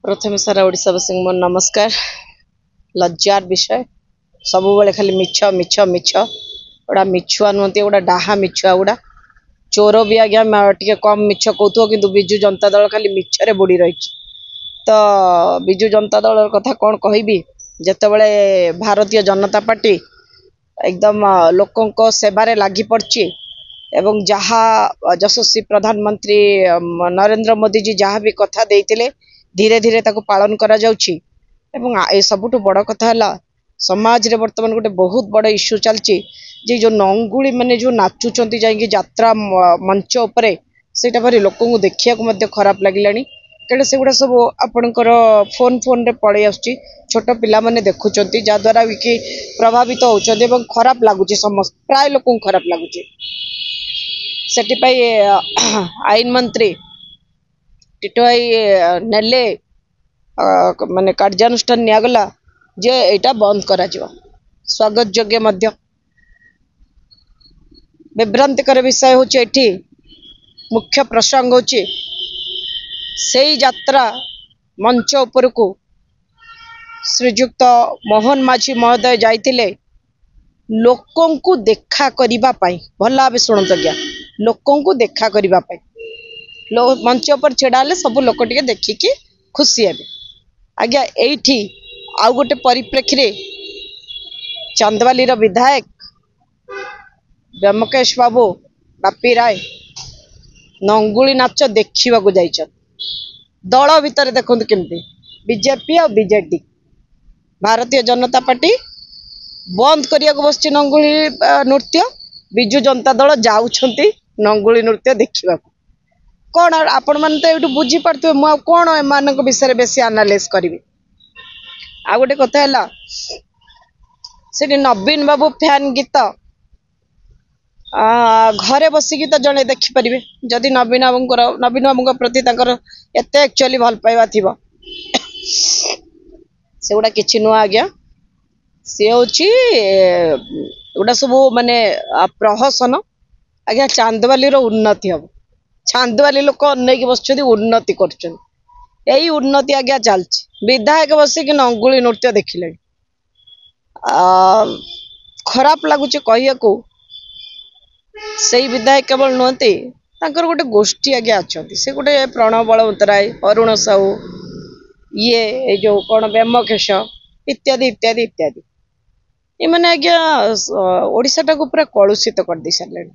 प्रथम सारा ओडावासी मोर नमस्कार। लज्जार विषय सब बेले खाली मिछ मिछ मिछ गोटा मिछुआ नुहति गोटा डाहा मिछुआ गुड़ा चोर भी आज्ञा टे कम मिछ कहु कि विजु जनता दल खाली मिछरे बुड़ी रही। तो विजु जनता दल कथा कौन कहबी जितेबाला भारतीय जनता पार्टी एकदम लोकों सेवारे लगी पड़ी एवं जहाँ यशस्वी प्रधानमंत्री नरेंद्र मोदी जी जहाँ भी कथा देते धीरे धीरे ताको पालन करा जाउछि। एवं ए सबुठु बड़ कथा है समाज रे वर्तमान गोटे बहुत बड़ इश्यू चलछि जे जो नंगुली माने जो नाचुचंती जाइए यात्रा मंच उपरे सेटा भारी लोकों को देखिया को मध्य खराब लागिलानी कहीं से गुड़ा सब आपणकर फोन फोन रे पड़े आसुछि छोट पिला माने देखुचंती जा द्वारा कि प्रभावित होउचंती एवं खराब लागुछि समस्त प्राय लोकों खराब लागुछि। सेटि पई आईन मंत्री टिटो भाई नेले माने कार्यानुष्ठान निगला जे एटा बंद करा जिवो स्वागत योग्य मध्य विभ्रांतिकर विषय होछि। एठी मुख्य प्रसंग होछि सेई यात्रा मंच ऊपर को श्रीयुक्त मोहन माझी महोदय जाइतिले लोकों को देखा करिबा पाई भल भाव शुणत आज्ञा लोकों को देखा करिबा पाई मंच पर छेड़ा सब लोक टे देखिकी खुशी हे आज्ञा। एठी आउ गोटे परिप्रेक्षी चांदवाली विधायक ब्रह्मकेश बाबू बापी राय नंगुली नाच देखा जाइछन दल भितर देखु केमती बीजेपी और बीजेडी भारतीय जनता पार्टी बंद करिया को बस नंगुली नृत्य विजु जनता दल जाउछंती नंगुली नृत्य देखा कौन आपण मैंने तो ये बुझी पारे मुझे कौन एम विषय बेसी आनालाइज करी। आ गोटे कथा है नवीन बाबू फैन गीत घरे बसिकी तो जड़े देखिपारे जदि नवीन बाबू प्रति एत एक्चुअली भल पाइबा थी से गुड़ा कि नुह आज्ञा सी हूँ गोटा सब माने प्रहसन आज्ञा चांदवाली उन्नति हम चांदवाली लोक अनेक बस उन्नति कर उन्नति आज्ञा चलती विधायक बसिक नंगुली नृत्य देखिले खराब लगुच कहिया को से विधायक केवल नुहति गोटे गोष्ठी आज्ञा अच्छा से गोटे प्रणव बलवंतराय अरुण साहू ये जो कौन ब्रह्मकेश इत्यादि इत्यादि इत्यादि ये मैंने आज्ञा ओडिशा टाक पूरा कलुषित कर दे सारे।